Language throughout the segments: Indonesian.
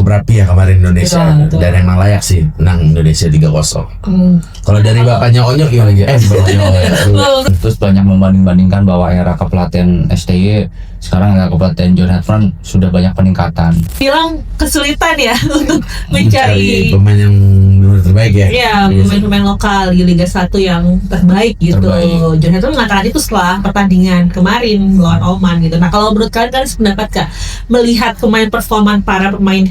cukup rapi ya kemarin Indonesia. Betul. Dan emang layak sih menang Indonesia 3-0. Kalau dari bapaknya Onyo gimana gitu? Terus banyak membanding-bandingkan bahwa era kepelatihan STY sekarang era kepelatihan John Hartman sudah banyak peningkatan. Bilang kesulitan ya untuk mencari pemain yang benar terbaik ya. ya pemain-pemain lokal di Liga 1 yang terbaik gitu. Terbaik. John Hartman mengatakan itu setelah pertandingan kemarin melawan Oman gitu. Nah kalau menurut kalian sependapat Kak, melihat performan para pemain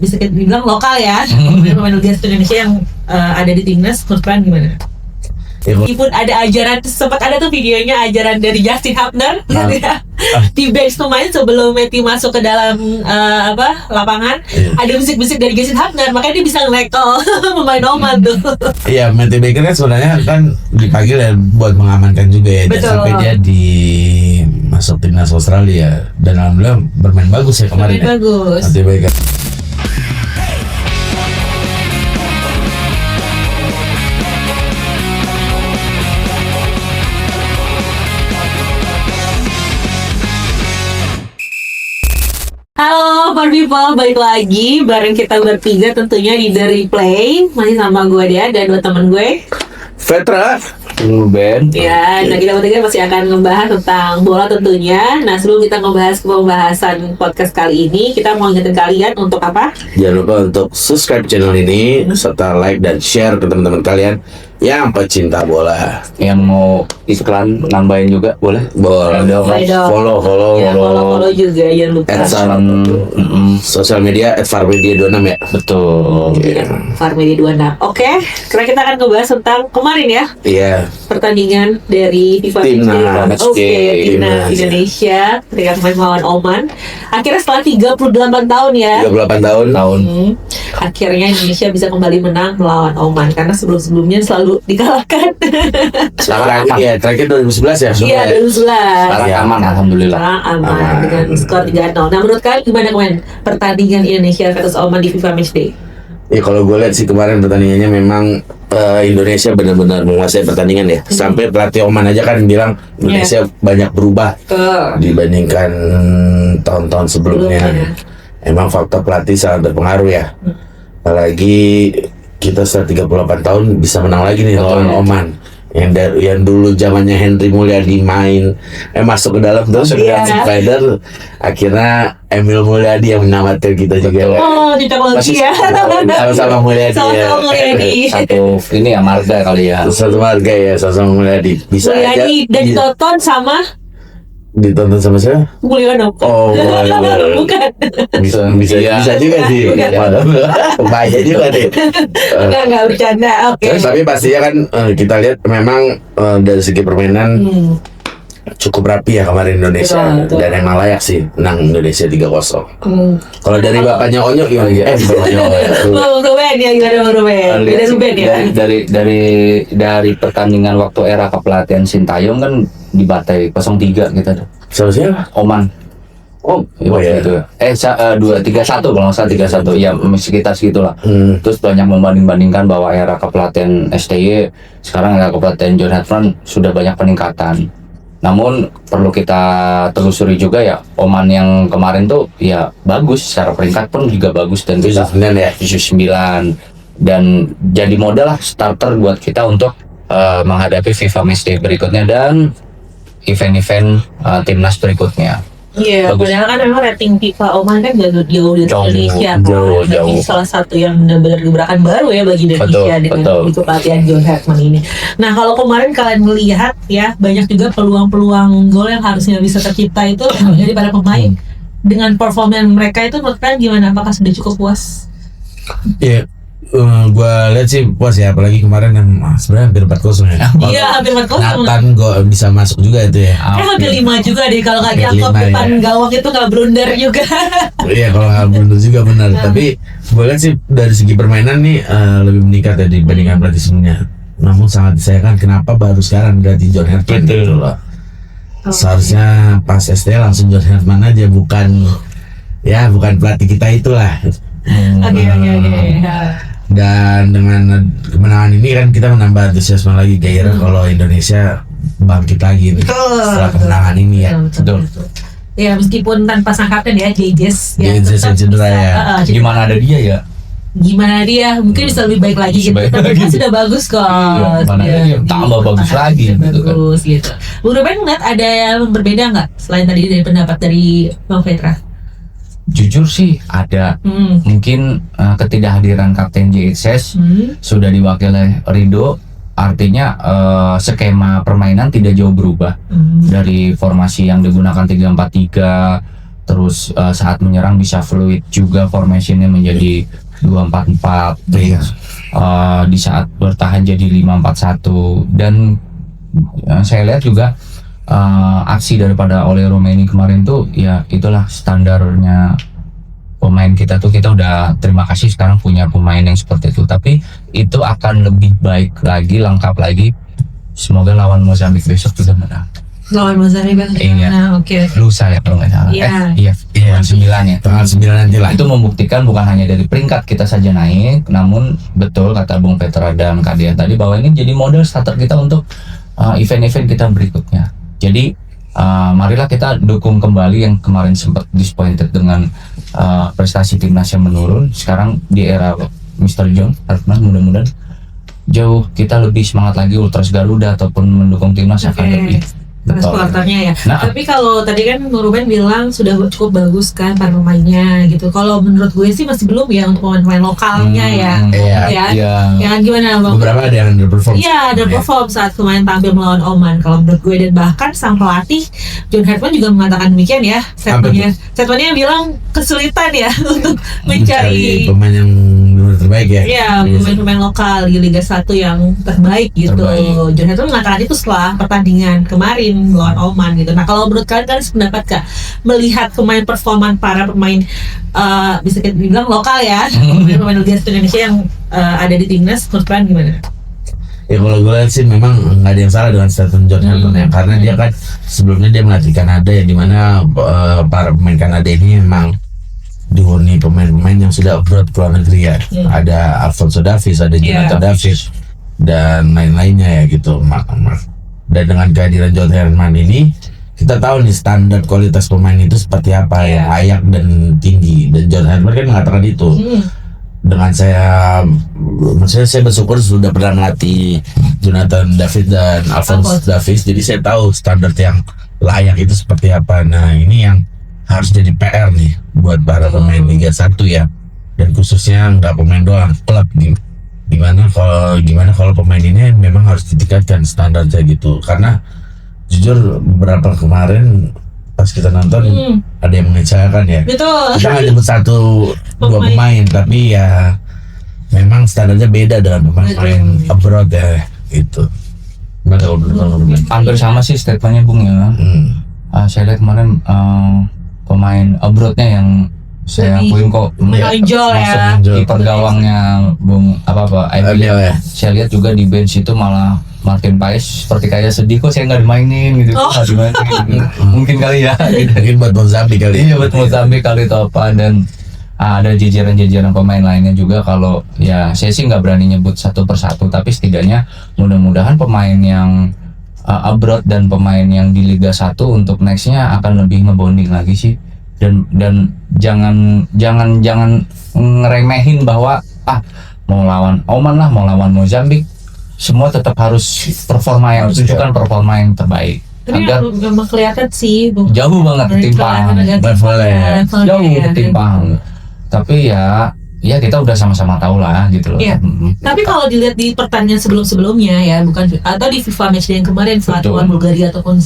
bisa kita bilang lokal ya, pemain Liga 1 Indonesia yang ada di timnas, menurut kalian gimana? Meskipun ada ajaran, sempat ada tuh videonya ajaran dari Justin Hubner di bench pemain sebelum Matthew masuk ke dalam lapangan, ada bisik-bisik dari Justin Hubner, makanya dia bisa nge-tackle pemain Oman tuh. Iya, Matthew Baker kan sebenarnya kan dipanggil ya buat mengamankan juga ya. Dan sampai dia di masuk timnas Australia dan alhamdulillah bermain bagus ya kemarin. Bermain bagus. Matthew Baker. Halo for people, balik lagi bareng kita bertiga tentunya di The Replay. Masih sama gue dia dan dua teman gue, Vetra, Ben. ya. Nah kita bertiga masih akan membahas tentang bola tentunya. Nah sebelum kita membahas pembahasan podcast kali ini, kita mau ingetin kalian untuk apa? jangan lupa untuk subscribe channel ini serta like dan share ke teman-teman kalian yang pecinta bola. Yang mau iklan nambahin juga boleh? Boleh dong. Boleh dong. Follow. Ya follow juga jangan lupa. Sosial media @farmedia26 ya. Betul. Farmedia 26. Oke, sekarang kita akan ngebahas tentang kemarin ya, Iya. pertandingan dari FIFA Timnas. Matchday. Oke, timnas Timnas, Indonesia ketika kemarin melawan Oman. Akhirnya setelah 38 tahun ya. 38 tahun. Akhirnya Indonesia bisa kembali menang melawan Oman karena sebelum-sebelumnya selalu dikalahkan. Terakhir 2011 ya. Iya, 2011. Sekarang Iya. aman, alhamdulillah. Sekarang aman dengan skor 3-0. Nah, menurut kalian gimana kemarin pertandingan Indonesia versus Oman di FIFA Matchday? Ya kalau gue lihat sih kemarin pertandingannya memang Indonesia benar-benar menguasai pertandingan ya. Sampai pelatih Oman aja kan bilang Indonesia banyak berubah dibandingkan tahun-tahun sebelumnya. Emang faktor pelatih sangat berpengaruh ya. Apalagi kita setelah 38 tahun bisa menang lagi nih lawan Oman. Yang dulu zamannya Henry Mulyadi masuk ke dalam terus spider, akhirnya Emil Mulyadi yang menyelamatkan kita juga. Oh, tidak lagi ya. Sama-sama Mulyadi ya. Sama-sama Mulyadi. Satu ini ya marga kali ya. Satu marga ya, sama-sama Mulyadi. Bisa aja Mulyadi dan ditonton sama ditonton sama saya. Mulyono. Oh, Bukan. bisa juga sih. Bahaya juga deh. Enggak bercanda. Oke. Terus tapi pastinya kan kita lihat memang dari segi permainan cukup rapi ya kemarin Indonesia. Betul. Dan emang layak sih menang Indonesia 3-0. Kalau dari bapaknya Onyo gimana gitu? Bang Ruben ya, gimana Bang Ruben? Beda Ruben ya. Dari pertandingan waktu era kepelatihan Sintayong kan dibantai 0-3 kita tuh. Siapa? Oman. Ya. Gitu. 2-3-1 kalau nggak salah 3-1 ya sekitar segitulah. Terus banyak membanding-bandingkan bahwa era kepelatihan STY sekarang era kepelatihan John Hartman sudah banyak peningkatan. Namun perlu kita telusuri juga ya, Oman yang kemarin tuh ya bagus secara peringkat pun juga bagus dan bisa 79 dan jadi modal lah starter buat kita untuk menghadapi FIFA Matchday berikutnya dan event-event timnas berikutnya. Iya, padahal kan memang rating FIFA Oman kan jauh dari Indonesia kan. jauh. Ini salah satu yang benar-benar gebrakan baru ya bagi Indonesia dengan itu pelatihan John Hartman ini. Nah, kalau kemarin kalian melihat ya banyak juga peluang-peluang gol yang harusnya bisa tercipta itu dari para pemain. Dengan performa mereka itu menurut kalian gimana? Apakah sudah cukup puas? Iya. Gue lihat sih puas ya, apalagi kemarin yang sebenarnya hampir 4-0 ya. Iya, hampir 4-0. Nathan gue bisa masuk juga itu ya. Hampir 5 juga deh kalau nggak diangkut depan gawang itu nggak blunder juga. Iya, kalau nggak blunder juga benar. Tapi gue lihat sih dari segi permainan nih lebih meningkat ya dibandingkan pelatih sebelumnya. Namun sangat disayangkan kenapa baru sekarang ganti John Hartman gitu loh. Seharusnya pas ST langsung John Hartman aja, bukan pelatih kita itulah. Oke. Dan dengan kemenangan ini kan kita menambah antusiasme lagi, gairah kalau Indonesia bangkit lagi nih setelah kemenangan ini ya. Betul. Ya meskipun tanpa sang kapten ya, Jajes ya, Jajes yang tetap cedera bisa, ya. Gimana ada dia ya? Gimana dia mungkin bisa lebih baik lagi gitu, Baik tapi kan lagi. sudah bagus kok. Iya, mana Ya, dia tambah bagus sudah lagi gitu kan. bagus gitu. Bung Ruben ngeliat ada yang berbeda nggak selain tadi dari pendapat dari Bang Petra? Jujur sih ada. Mungkin ketidakhadiran Kapten JXS sudah diwakili Rido, artinya skema permainan tidak jauh berubah dari formasi yang digunakan 3-4-3, terus saat menyerang bisa fluid juga formationnya menjadi 2-4-4, Iya. di saat bertahan jadi 5-4-1, dan saya lihat juga aksi daripada Ole Romeni kemarin tuh ya itulah standarnya pemain kita tuh. Kita udah terima kasih sekarang punya pemain yang seperti itu, tapi itu akan lebih baik lagi, lengkap lagi. Semoga lawan Mozambik besok juga menang. Lawan Mozambik Bang. Iya. Nah, oke. Lusa ya kalau nggak salah. Iya. Iya, 9 ya. Tanggal 9 nanti lah. Itu membuktikan bukan hanya dari peringkat kita saja naik, namun betul kata Bung Petra dan Kak Dian tadi bahwa ini jadi model starter kita untuk event-event kita berikutnya. Jadi marilah kita dukung kembali yang kemarin sempat disappointed dengan prestasi timnas yang menurun. Sekarang di era Mr. John Hartman, mudah-mudahan jauh kita lebih semangat lagi Ultras Garuda ataupun mendukung timnas akan lebih betul. Supporternya ya. Nah, Tapi kalau tadi kan Bung Ruben bilang sudah cukup bagus kan para pemainnya gitu. Kalau menurut gue sih masih belum ya untuk pemain-pemain lokalnya ya. Iya. Ya. Iya. Yang gimana Bang? Beberapa ada yang underperform. Iya, ada perform saat kemarin tampil melawan Oman. Kalau menurut gue, dan bahkan sang pelatih John Hartman juga mengatakan demikian ya. Statementnya bilang kesulitan ya untuk mencari pemain yang benar terbaik ya. iya pemain-pemain lokal di Liga 1 yang terbaik gitu. Terbaik. John Hartman mengatakan itu setelah pertandingan kemarin melawan Oman gitu. Nah kalau menurut kalian sependapat Kak, melihat performan para pemain bisa kita bilang lokal ya, pemain Liga 1 Indonesia yang ada di timnas, menurut kalian gimana? Ya kalau gue lihat sih memang nggak ada yang salah dengan statement John Hartman ya, karena dia kan sebelumnya dia melatih Kanada ya, dimana para pemain Kanada ini memang dihuni pemain-pemain yang sudah abroad ke luar negeri ya. Ada Alfonso Davies, ada Jonathan David dan lain-lainnya ya gitu. Dan dengan kehadiran John Hartman ini kita tahu nih standar kualitas pemain itu seperti apa ya, layak dan tinggi. Dan John Hartman kan mengatakan itu. Dengan maksudnya saya bersyukur sudah pernah melatih Jonathan David dan Alfonso Davies, jadi saya tahu standar yang layak itu seperti apa. Nah ini yang harus jadi PR nih buat para pemain Liga 1 ya, dan khususnya nggak pemain doang, klub nih. Gimana kalau pemain ini memang harus ditingkatkan standarnya gitu, karena jujur beberapa kemarin pas kita nonton ada yang mengecewakan ya. Betul. Kita nggak nyebut dua pemain, tapi ya memang standarnya beda dengan pemain abroad ya gitu. Gimana kalau menurut hampir sama sih statementnya Bung ya. Saya lihat kemarin pemain abroadnya yang saya akuin kok menonjol ya. Kiper gawangnya Bung Emil ya. Saya lihat juga di bench itu malah Martin Paes seperti kayak sedih kok saya nggak dimainin gitu. Nggak dimainin. Mungkin kali ya. Mungkin buat Mozambik kali. Iya buat Mozambik kali atau apa, dan ada jajaran-jajaran pemain lainnya juga. Kalau ya saya sih nggak berani nyebut satu persatu, tapi setidaknya mudah-mudahan pemain yang abroad dan pemain yang di Liga 1 untuk nextnya akan lebih ngebonding lagi sih. Dan jangan ngeremehin bahwa mau lawan Oman lah, mau lawan Mozambik, semua tetap harus tunjukkan performa yang terbaik. Tapi Agar memang kelihatan sih jauh banget timpang, jauh ketimpang. Tapi ya kita udah sama-sama tahu lah gitu loh. Iya. Tapi kalau dilihat di pertandingan sebelum-sebelumnya ya, bukan atau di FIFA Matchday yang kemarin saat lawan Bulgaria ataupun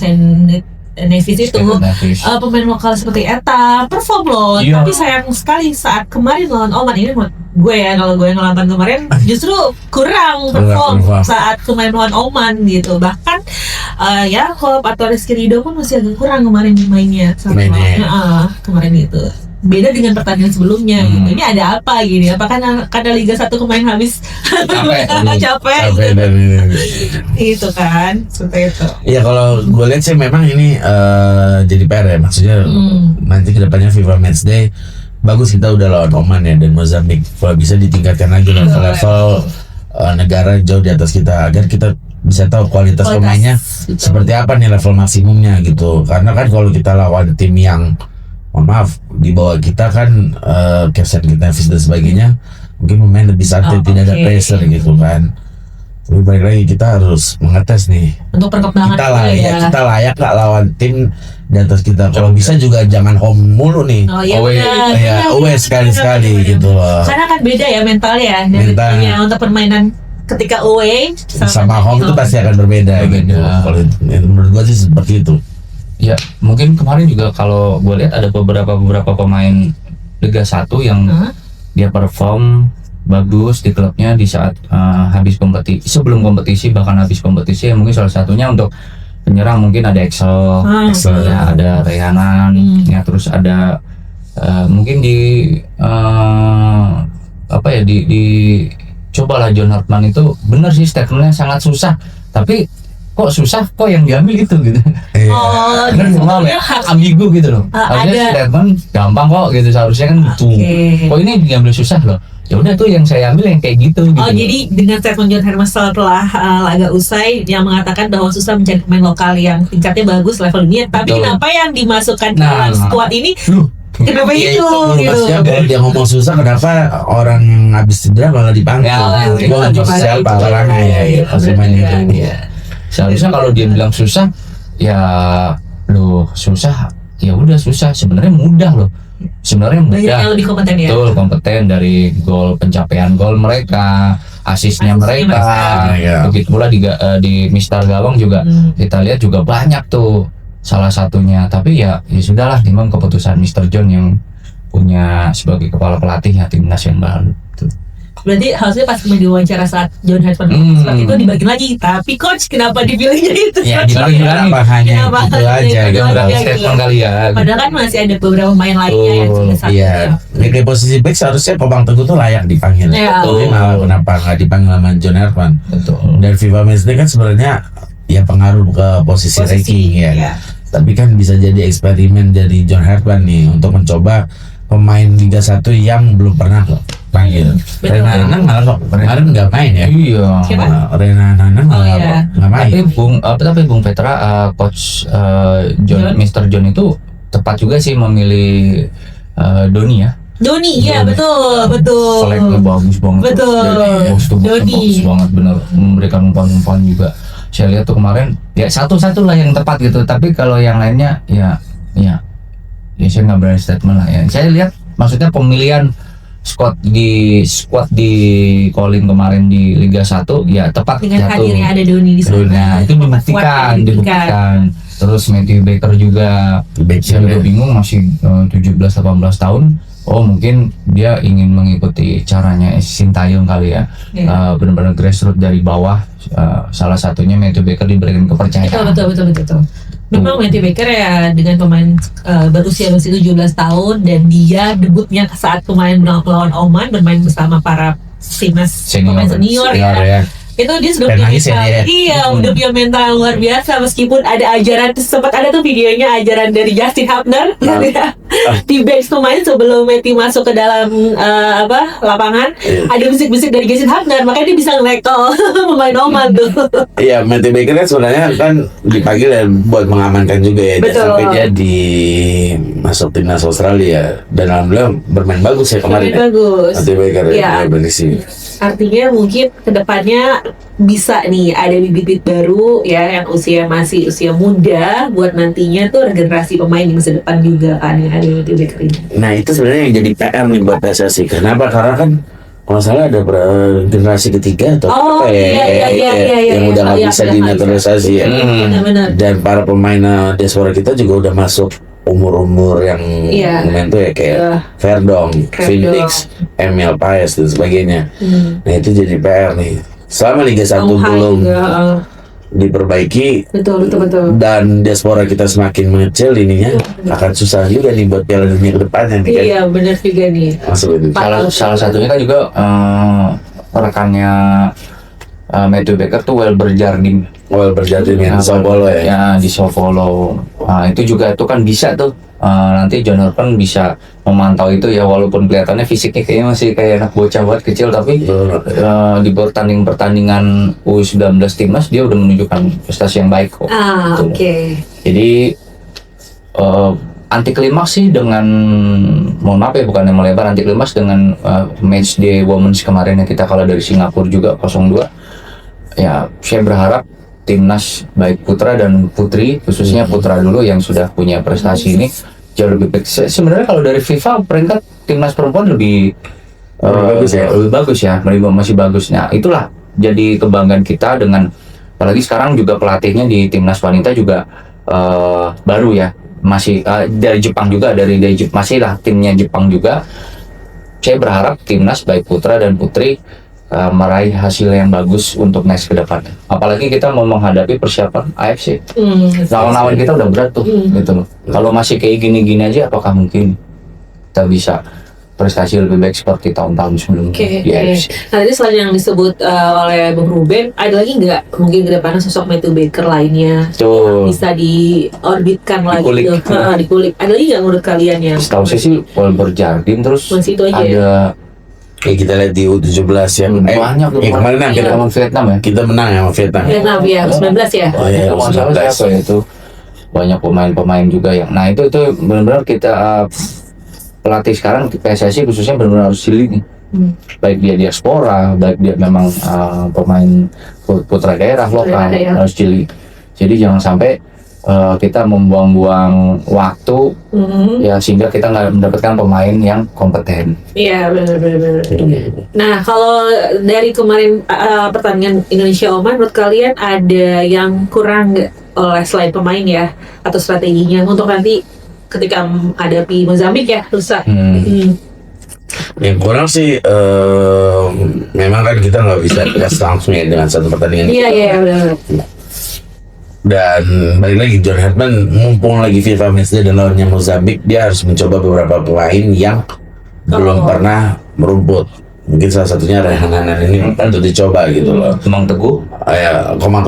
Nevis itu pemain lokal seperti Eta perform loh. Tapi sayang sekali saat kemarin lawan Oman ini, menurut gue ya, kalau gue yang nonton kemarin justru kurang perform saat kemarin lawan Oman gitu. Bahkan ya Hope atau Rizky Ridho pun masih agak kurang kemarin mainnya kemarin itu. Beda dengan pertandingan sebelumnya gitu. Ini ada apa gini? Apakah karena Liga 1 kemarin habis capek itu kan seperti itu. Ya kalau gue lihat sih memang ini jadi PR ya, maksudnya nanti kedepannya FIFA Matchday bagus kita udah lawan Oman ya dan Mozambik, kalau bisa ditingkatkan lagi level negara jauh di atas kita, agar kita bisa tahu kualitas pemainnya betul. seperti apa nih level maksimumnya gitu. Karena kan kalau kita lawan tim yang maaf di bawah kita kan Kevin Davis dan sebagainya, mungkin pemain lebih santai, tidak ada pressure gitu kan. Tapi balik lagi kita harus mengetes nih. Untuk perkembangan Kita layak nggak lawan tim di atas kita. Kalau bisa juga jangan home mulu nih. Oh iya, Away. benar. Ya, away sekali-sekali gitu loh. Karena kan beda ya mentalnya ya. Dan Mentalnya. untuk permainan ketika away Sama home itu pasti akan berbeda gitu. Kalau menurut gua sih seperti itu. Ya mungkin kemarin juga kalau gue lihat ada beberapa pemain Liga 1 yang dia perform bagus di klubnya di saat habis kompetisi, sebelum kompetisi bahkan habis kompetisi. Mungkin salah satunya untuk penyerang mungkin ada Excel, ya, ada Rehanan, ya terus ada mungkin di cobalah John Hartman itu benar sih statementnya sangat susah, tapi kok susah kok yang diambil gitu. Oh, Kan memang ya, ambigu gitu loh. Harusnya statement gampang kok gitu, seharusnya kan gitu. Kok ini diambil susah loh. Ya udah tuh yang saya ambil yang kayak gitu. Oh jadi dengan statement John Herman setelah laga usai yang mengatakan bahwa susah mencari pemain lokal yang tingkatnya bagus level dunia, tapi kenapa yang dimasukkan ke dalam squad ini? Kenapa itu? Maksudnya kalau dia ngomong susah, kenapa orang yang habis cedera malah dipanggil? Gua nggak tahu siapa orangnya ya, pasti main itu. Seharusnya kalau dia bilang susah, ya loh susah, ya udah susah. Sebenarnya mudah loh. Sebenarnya mudah. Yang lebih kompeten ya. Betul, kompeten dari pencapaian gol mereka, asisnya mereka. Begitu pula di Mister Gawang juga kita lihat juga banyak tuh salah satunya. Tapi ya sudahlah, memang keputusan Mister John yang punya sebagai kepala pelatih ya timnas yang baru. Berarti harusnya pas diwawancara saat John Hartman seperti itu dibagi lagi. Tapi coach kenapa dipilihnya itu? Ya dibagi kenapa hanya itu aja. Statement kali ya. Padahal kan masih ada beberapa pemain lainnya yang sudah satu. Iya. Di posisi back seharusnya Bang Teguh tuh layak dipanggil. Tapi malah kenapa nggak dipanggil sama John Hartman? Dan FIFA Matchday kan sebenarnya ya pengaruh ke posisi ranking ya. Tapi kan bisa jadi eksperimen dari John Hartman nih untuk mencoba pemain Liga 1 yang belum pernah panggil. Rena Nanang malah kok kemarin nggak main ya. Iya. Siapa? Nanang malah nggak main. Tapi Bung Petra, coach Mr. John itu tepat juga sih memilih Doni ya. Doni, iya betul. Seleknya bagus banget. Betul. Doni bagus banget, bener, memberikan umpan-umpan juga. Saya lihat tuh kemarin ya satu-satu lah yang tepat gitu. Tapi kalau yang lainnya ya saya nggak berani statement lah ya. Saya lihat maksudnya pemilihan squad di calling kemarin di Liga 1 ya tepat dengan hadirnya ada Doni di sana. Nah, itu dibuktikan. Terus Matthew Baker juga saya juga bingung, masih 17-18 tahun. Oh mungkin dia ingin mengikuti caranya Sintayong kali ya. Benar-benar grassroots dari bawah. Salah satunya Matthew Baker diberikan kepercayaan. Betul. Memang Matthew Baker ya dengan pemain berusia 17 tahun dan dia debutnya saat pemain melawan Oman bermain bersama para timnas pemain senior ya. Itu dia sudah punya mental, udah punya mental yang luar biasa meskipun ada ajaran, sempat ada tuh videonya ajaran dari Justin Hubner di bench pemain sebelum Matthew masuk ke dalam lapangan, ada bisik-bisik dari Justin Hubner, makanya dia bisa nge-tackle pemain Oman tuh. Iya, Matthew Baker kan sebenarnya kan dipanggil dan buat mengamankan juga ya. Sampai dia masuk timnas Australia dan alhamdulillah bermain bagus ya kemarin. Bagus. Matthew Baker ya berisi. Artinya mungkin kedepannya bisa nih ada bibit-bibit baru ya yang masih usia muda buat nantinya tuh regenerasi pemain di masa depan juga kan yang ada di Baker ini. Nah itu sebenarnya yang jadi PR nih buat PSSI. Kenapa? Karena kan kalau salah ada generasi ketiga atau yang udah nggak bisa dinaturalisasi ya. Dan para pemain diaspora kita juga udah masuk umur-umur yang main tuh ya kayak Verdong, Phoenix, Emil Paes dan sebagainya. Nah itu jadi PR nih. Selama Liga 1 belum diperbaiki, betul. dan diaspora kita semakin mengecil ininya, akan susah juga nih buat Piala Dunia ke depannya nih kan. Iya benar juga nih. Masuk itu. Salah satunya kan juga rekannya Matthew Baker tuh Welber Jardine yang di Sao Paulo ya di Sao Paulo. Itu juga kan bisa tuh nanti John Hartman bisa memantau itu ya, walaupun kelihatannya fisiknya kayaknya masih kayak anak bocah banget kecil, tapi di pertandingan U19 timnas dia udah menunjukkan prestasi yang baik kok. Oke. Jadi anti klimaks sih dengan, mohon maaf ya bukan yang melebar, anti klimaks dengan match day Women's kemarin yang kita kalah dari Singapura juga 0-2. Ya saya berharap timnas baik putra dan putri, khususnya putra dulu yang sudah punya prestasi ini jauh lebih baik. Sebenarnya kalau dari FIFA peringkat timnas perempuan lebih bagus ya. lebih bagus ya, masih bagus. Nah itulah jadi kebanggaan kita, dengan apalagi sekarang juga pelatihnya di timnas wanita juga baru ya, masih dari Jepang juga, dari masih lah timnya Jepang juga. Saya berharap timnas baik putra dan putri meraih hasil yang bagus untuk next ke depan. Apalagi kita mau menghadapi persiapan AFC. Lawan-lawan kita udah berat tuh, gitu loh. Kalau masih kayak gini-gini aja, apakah mungkin kita bisa prestasi lebih baik seperti tahun-tahun sebelumnya di AFC? Nah tadi selain yang disebut oleh Bung Ruben, ada lagi nggak mungkin ke depannya sosok Matthew Baker lainnya bisa diorbitkan lagi tuh, dikulik? Ada lagi nggak menurut kalian yang? Setahu saya sih Walber Jardim, terus ada kayak kita lihat di U17 yang banyak tuh. Kemarin yang kita lawan Vietnam ya. Kita menang ya sama Vietnam. Vietnam ya, 19 ya. Oh iya, siapa ya itu. Banyak pemain-pemain juga yang. Nah, itu benar-benar kita pelatih sekarang di PSSI khususnya benar-benar harus cilik nih. Baik dia diaspora, baik dia memang pemain putra daerah lokal, harus cilik. Jadi jangan sampai kita membuang-buang waktu ya, sehingga kita nggak mendapatkan pemain yang kompeten. Iya, benar. Nah, kalau dari kemarin pertandingan Indonesia Oman, menurut kalian ada yang kurang nggak oleh selain pemain ya, atau strateginya untuk nanti ketika menghadapi Mozambik ya, lusa? Yang kurang sih memang kan kita nggak bisa gas langsung ya dengan satu pertandingan. Iya, benar. Dan balik lagi, John Herdman mumpung lagi FIFA Matchday dan lawannya Mozambik, dia harus mencoba beberapa pemain yang belum pernah merumput. Mungkin salah satunya Rehan Hanan ini untuk dicoba gitu loh. Emang Teguh Komang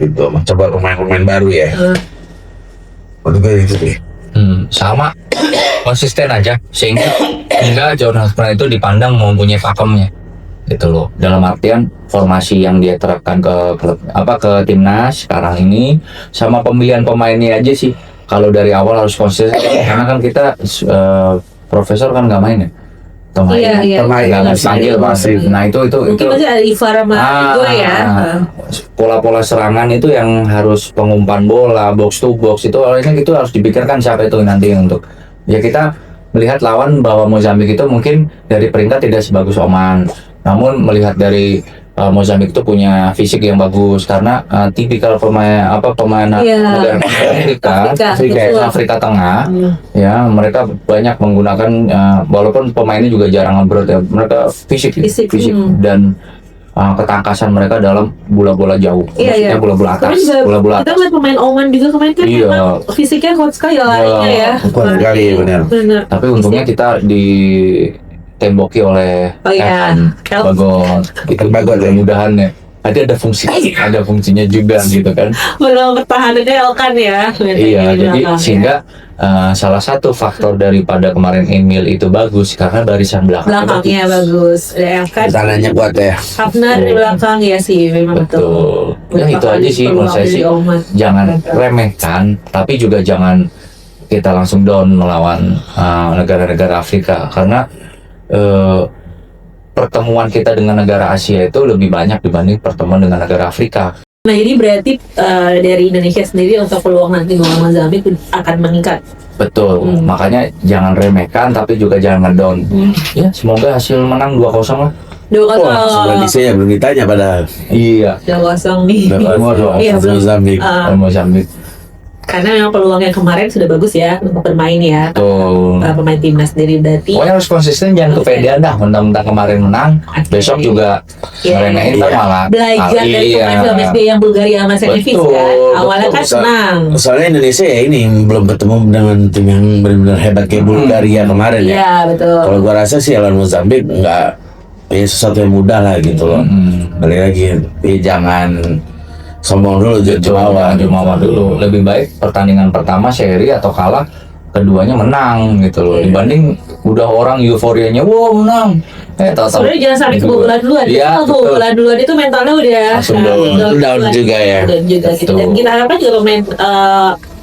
gitu. Coba pemain-pemain baru ya. Untuk itu deh. Sama konsisten aja sehingga John Husman itu dipandang mempunyai pakemnya gitu loh, dalam artian formasi yang dia terapkan ke klub ke timnas sekarang ini sama pemilihan pemainnya aja sih. Kalau dari awal harus konsisten karena kan kita profesor kan nggak main ya. Pemain nggak dipanggil pasti. Nah itu mungkin masih ada Ivar sama gue ya. Pola-pola serangan itu yang harus pengumpan bola box to box itu awalnya itu harus dipikirkan siapa itu nanti untuk ya kita melihat lawan bahwa Mozambik itu mungkin dari peringkat tidak sebagus Oman, namun melihat dari Mozambik itu punya fisik yang bagus karena tipikal pemain negara Afrika Tengah ya, mereka banyak menggunakan walaupun pemainnya juga jarang ngebrot ya, mereka fisik. Dan ketangkasan mereka dalam bola-bola jauh, maksudnya bola-bola atas, bola-bola atas. Kita lihat pemain Oman juga kemarin kan memang fisiknya kuat sekali larinya ya. Kuat sekali benar. Tapi untungnya kita ditemboki oleh Bagot mudahan ya. Ada fungsinya juga gitu kan. Belum pertahanannya Elkan ya. Iya, jadi sehingga salah satu faktor daripada kemarin Emil itu bagus karena barisan belakangnya bagus. Elkan pertahanannya kuat ya. Hafnar di belakang ya sih memang betul. Ya itu aja sih menurut saya sih. Jangan remehkan, tapi juga jangan kita langsung down melawan negara-negara Afrika karena pertemuan kita dengan negara Asia itu lebih banyak dibanding pertemuan dengan negara Afrika. Nah jadi berarti dari Indonesia sendiri untuk peluang nanti melawan Mozambik akan meningkat. Betul, makanya jangan remehkan tapi juga jangan ngedown. Ya semoga hasil menang 2-0 lah. 2-0. Saya belum ditanya padahal. Iya. 2-0 nih. Mozambik. Mozambik. Karena memang peluangnya kemarin sudah bagus ya untuk bermain ya. Pemain timnas sendiri berarti. Pokoknya harus konsisten, jangan kepedean dah. Mentang-mentang kemarin menang, besok juga ngeremehin malah. Belajar dari pemain film yang Bulgaria sama Senevis kan. Awalnya kan senang. Soalnya Indonesia ya ini belum ketemu dengan tim yang benar-benar hebat kayak Bulgaria kemarin ya. Iya betul. Kalau gua rasa sih lawan Mozambik nggak sesuatu yang mudah lah gitu loh. Balik lagi, jangan sombong dulu, jumawa dulu. Lebih baik pertandingan pertama seri atau kalah, keduanya menang gitu loh. Dibanding udah orang euforianya, wow menang. Sebenarnya jangan sampai kebobolan duluan. Iya, kebobolan duluan itu mentalnya udah down juga ya. Gitu. Dan kita harapkan juga pemain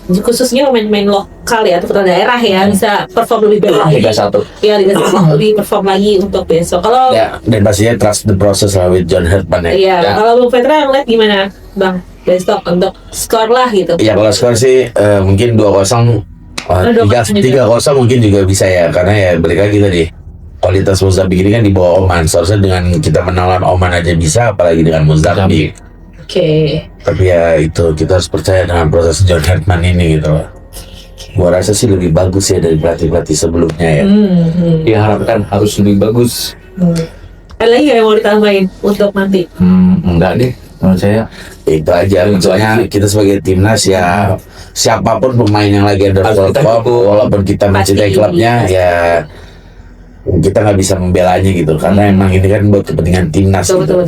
khususnya pemain-pemain lokal ya atau putra daerah ya bisa perform lebih baik lagi. Liga 1. Iya, Liga 1 lebih perform lagi untuk besok. Kalau dan pastinya trust the process lah with John Herdman ya. Iya, kalau Bung Petra ngeliat gimana, Bang? Besok untuk skor lah gitu. Iya, kalau skor sih mungkin 2-0 3-0 mungkin juga bisa ya, karena ya balik lagi tadi kualitas Mozambik ini kan di bawah Oman. Seharusnya dengan kita menang Oman aja bisa, apalagi dengan Mozambik. Oke. Tapi ya itu kita harus percaya dengan proses John Herdman ini gitu loh. Gua rasa sih lebih bagus ya dari pelatih-pelatih sebelumnya ya. Ya harapkan harus lebih bagus. Ada lagi yang mau ditambahin untuk nanti? Enggak deh, menurut saya itu aja. Soalnya kita sebagai timnas ya siapapun pemain yang lagi ada walaupun kita mencintai klubnya ya kita nggak bisa membelanya gitu karena emang ini kan buat kepentingan timnas. Betul.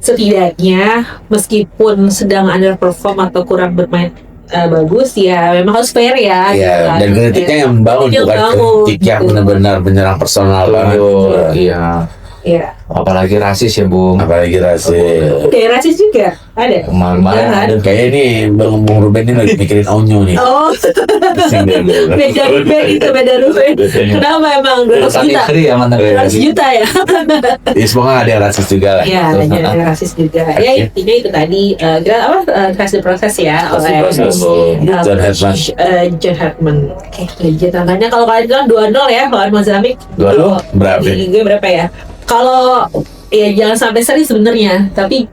Setidaknya meskipun sedang underperform atau kurang bermain bagus ya memang harus fair ya. Iya. Gitu, dan kritiknya yang membangun bukan kritik yang benar-benar menyerang personal banget. Iya. Apalagi rasis ya, Bung. Apalagi rasis. Kayak rasis juga ada. Kemarin kayak ini Bung Ruben ini lagi mikirin Onyo nih. Oh. beda Ruben. Kenapa emang 200 juta? 200 juta ya. Ya semoga ada yang rasis juga lah. Iya, ada rasis juga. Ya intinya itu tadi kita kasih proses ya oleh John Herdman. Oke, tantangannya kalau kalian bilang 2-0 ya lawan Mozambik. 2-0 berapa ya? Kalau ya jangan sampai seri sebenarnya, tapi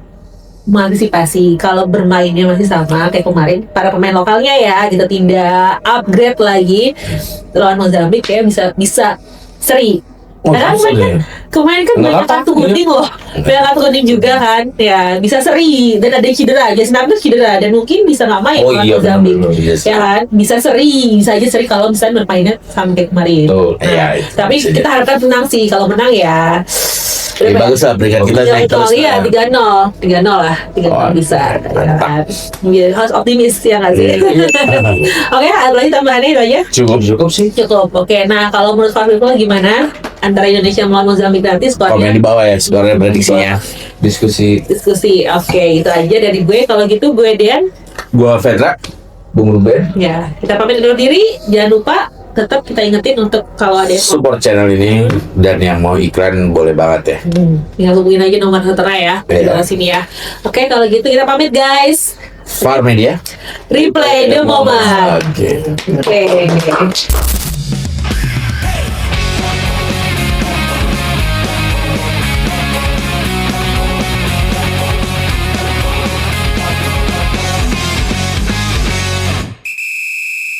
mengantisipasi kalau bermainnya masih sama kayak kemarin para pemain lokalnya ya kita tidak upgrade lagi lawan Mozambik ya bisa seri. Karena kemarin kan banyak kartu kuning loh, banyak kartu kuning juga kan, ya bisa seri dan ada cedera, Jason Abdul cedera dan mungkin bisa nggak main lawan Mozambik, ya kan, bisa aja seri kalau misalnya bermainnya sampai kemarin. Tapi kita harapkan menang sih, kalau menang ya Ya, bagus lah peringkat kita naik terus. Iya, 3-0 lah, 3-0 bisa. Ya, harus optimis ya nggak sih? Oke, ada lagi tambahannya itu aja? Cukup sih. Cukup. Oke, nah kalau menurut Pak Firman gimana antara Indonesia melawan Mozambik nanti Komen skornya? di bawah ya skornya prediksinya. Diskusi. Oke, itu aja dari gue. Kalau gitu gue Dean. Gua Fedra. Bung Ruben. Ya, kita pamit undur diri. Jangan lupa tetap kita ingetin untuk kalau ada yang mau Support channel ini dan yang mau iklan boleh banget ya. tinggal hubungin aja nomor tertera ya di Iya. dalam sini ya. Oke, kalau gitu kita pamit guys. Far Media. Replay the moment. Oke. Oke.